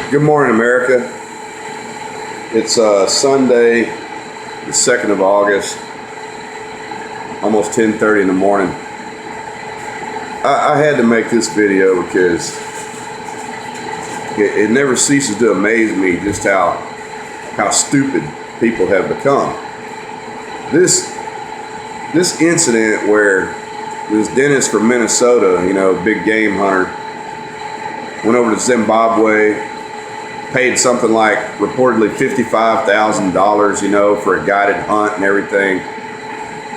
Good morning, America. It's Sunday, the 2nd of August, almost 10:30 in the morning. I had to make this video because it never ceases to amaze me just how stupid people have become. This incident where this dentist from Minnesota, big game hunter, went over to Zimbabwe, paid something like reportedly $55,000, for a guided hunt and everything.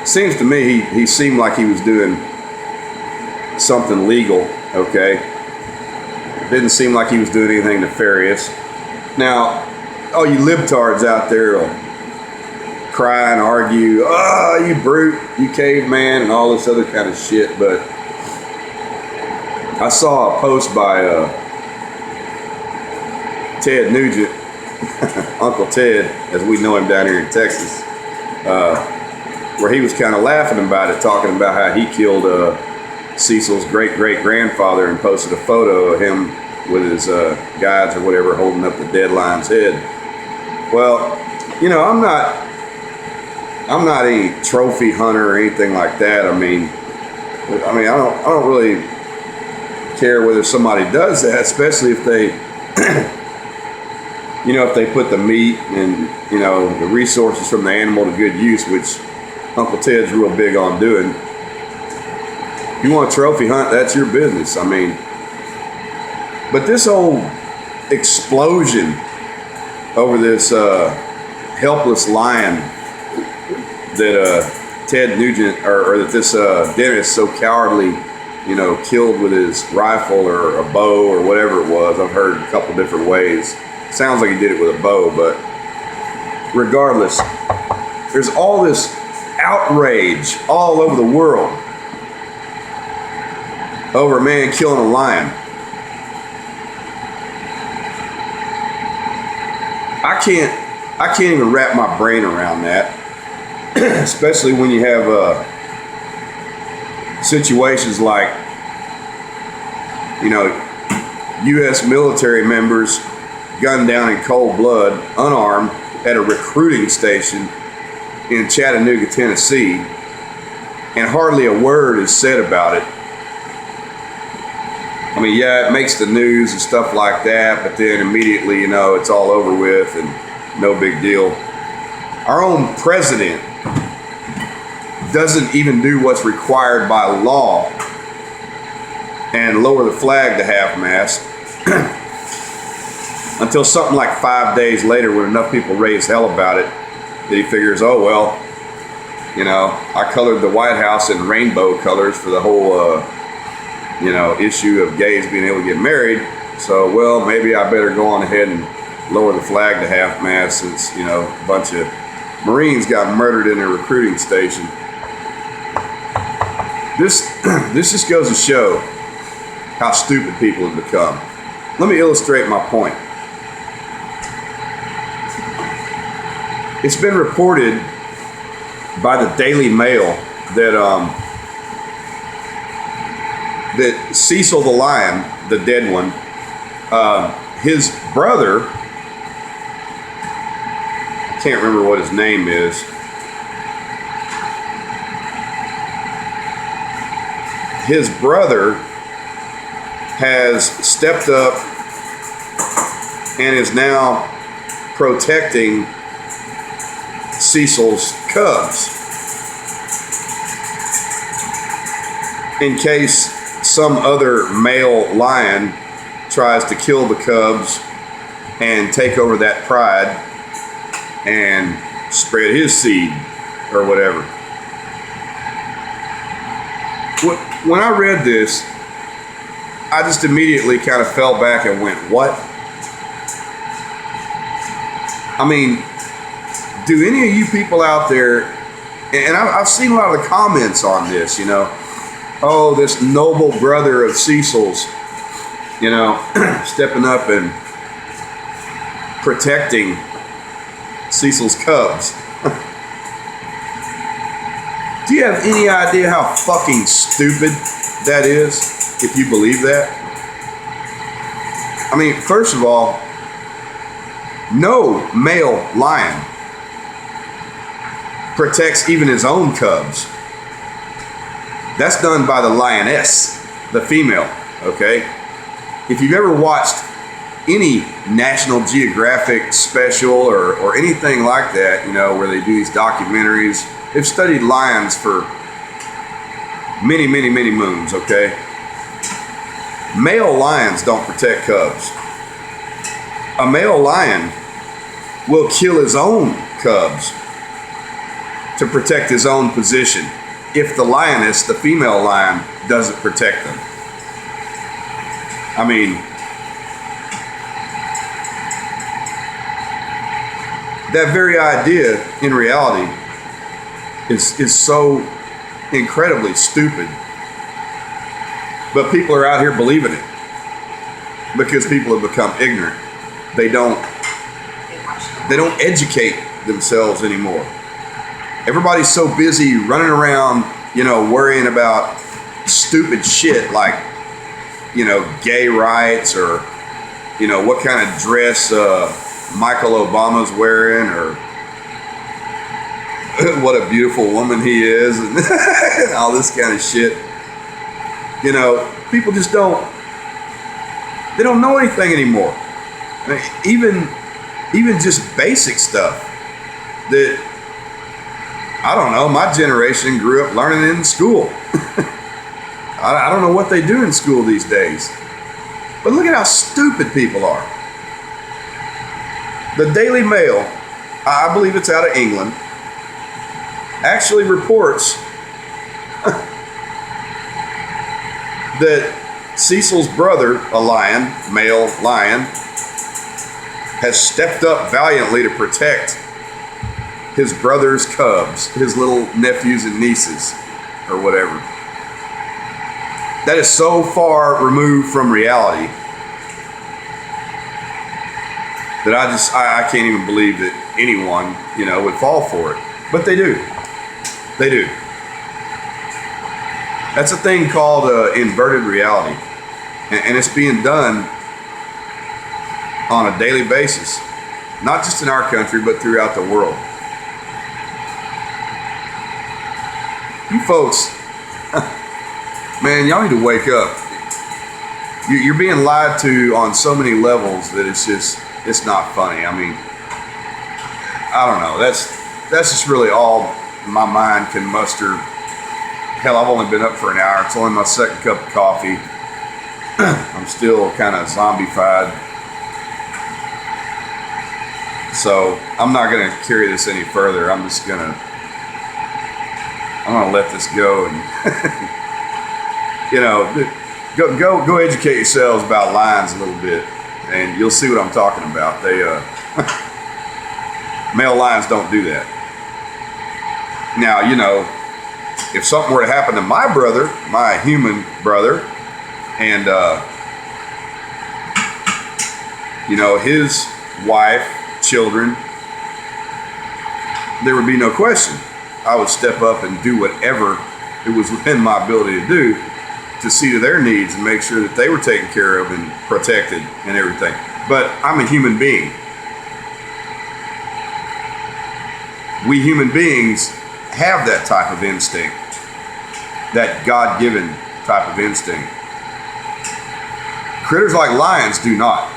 Seems to me he seemed like he was doing something legal, okay? Didn't seem like he was doing anything nefarious. Now, all you libtards out there will cry and argue, oh, you brute, you caveman, and all this other kind of shit, but I saw a post by Ted Nugent, Uncle Ted, as we know him down here in Texas, where he was kind of laughing about it, talking about how he killed Cecil's great-great-grandfather and posted a photo of him with his guides or whatever holding up the dead lion's head. Well, I'm not any trophy hunter or anything like that. I mean, I don't really care whether somebody does that, especially if they if they put the meat and the resources from the animal to good use, which Uncle Ted's real big on doing. If you want a trophy hunt, that's your business. I mean, but this whole explosion over this helpless lion that Ted Nugent or that this dentist so cowardly killed with his rifle or a bow or whatever it was. I've heard a couple different ways. Sounds like he did it with a bow, but regardless, there's all this outrage all over the world over a man killing a lion. I can't even wrap my brain around that, especially when you have situations like U.S. military members gunned down in cold blood, unarmed, at a recruiting station in Chattanooga, Tennessee, and hardly a word is said about it. I mean, yeah, it makes the news and stuff like that, but then immediately, it's all over with and no big deal. Our own president doesn't even do what's required by law and lower the flag to half-mast until something like 5 days later, when enough people raise hell about it, that he figures, oh, well, I colored the White House in rainbow colors for the whole, issue of gays being able to get married. So, well, maybe I better go on ahead and lower the flag to half-mast since, a bunch of Marines got murdered in a recruiting station. This just goes to show how stupid people have become. Let me illustrate my point. It's been reported by the Daily Mail that that Cecil the lion, the dead one, his brother, I can't remember what his name is, his brother has stepped up and is now protecting Cecil's cubs in case some other male lion tries to kill the cubs and take over that pride and spread his seed or whatever. When I read this, I just immediately kind of fell back and went, what? I mean, do any of you people out there, and I've seen a lot of the comments on this, oh, this noble brother of Cecil's, stepping up and protecting Cecil's cubs. Do you have any idea how fucking stupid that is, if you believe that? I mean, first of all, No male lion protects even his own cubs. That's done by the lioness, the female, okay? If you've ever watched any National Geographic special or anything like that, you know, where they do these documentaries, they've studied lions for many, many, many moons, okay? Male lions don't protect cubs. A male lion will kill his own cubs to protect his own position if the lioness, the female lion, doesn't protect them. I mean, that very idea in reality is so incredibly stupid. But people are out here believing it because people have become ignorant. They don't educate themselves anymore. Everybody's so busy running around, you know, worrying about stupid shit like, you know, gay rights or, you know, what kind of dress Michael Obama's wearing or what a beautiful woman he is and all this kind of shit. You know, people just don't know anything anymore. I mean, even just basic stuff that, I don't know, my generation grew up learning in school. I don't know what they do in school these days. But look at how stupid people are. The Daily Mail, I believe it's out of England, actually reports that Cecil's brother, a lion, male lion, has stepped up valiantly to protect his brother's cubs, his little nephews and nieces, or whatever. That is so far removed from reality that I can't even believe that anyone, you know, would fall for it. But they do. They do. That's a thing called inverted reality. And it's being done on a daily basis, not just in our country, but throughout the world. You folks, man, y'all need to wake up. You're being lied to on so many levels that it's not funny. I mean, I don't know. That's just really all my mind can muster. Hell, I've only been up for an hour. It's only my second cup of coffee. I'm still kind of zombified. So I'm not going to carry this any further. I'm going to let this go and, you know, go educate yourselves about lions a little bit and you'll see what I'm talking about. They, male lions don't do that. Now, you know, if something were to happen to my brother, my human brother, and, you know, his wife, children, there would be no question. I would step up and do whatever it was within my ability to do to see to their needs and make sure that they were taken care of and protected and everything. But I'm a human being. We human beings have that type of instinct, that God-given type of instinct. Critters like lions do not.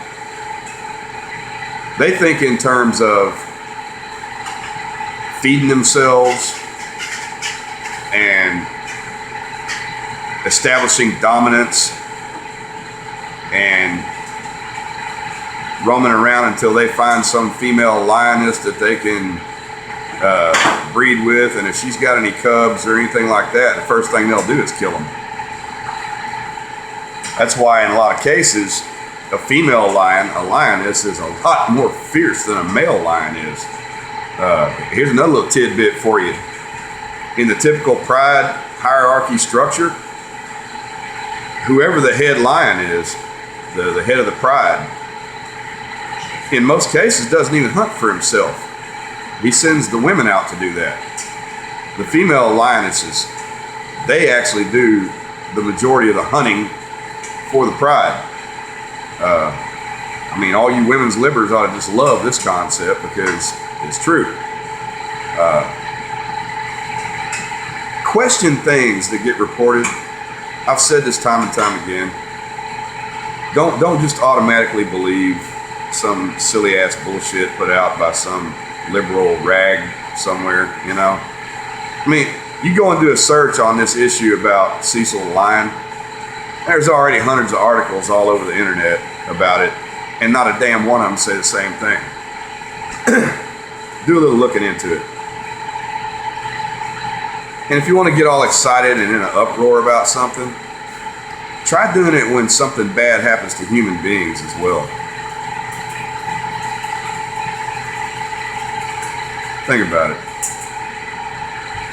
They think in terms of feeding themselves and establishing dominance and roaming around until they find some female lioness that they can breed with, and if she's got any cubs or anything like that, the first thing they'll do is kill them. That's why in a lot of cases, a female lion, a lioness, is a lot more fierce than a male lion is. Here's another little tidbit for you. In the typical pride hierarchy structure, whoever the head lion is, the head of the pride, in most cases doesn't even hunt for himself. He sends the women out to do that. The female lionesses, they actually do the majority of the hunting for the pride. I mean, all you women's libbers ought to just love this concept because it's true. Question things that get reported. I've said this time and time again. Don't just automatically believe some silly ass bullshit put out by some liberal rag somewhere, you know. I mean, you go and do a search on this issue about Cecil lying, there's already hundreds of articles all over the internet about it, and not a damn one of them say the same thing. Do a little looking into it. And if you want to get all excited and in an uproar about something, try doing it when something bad happens to human beings as well. Think about it.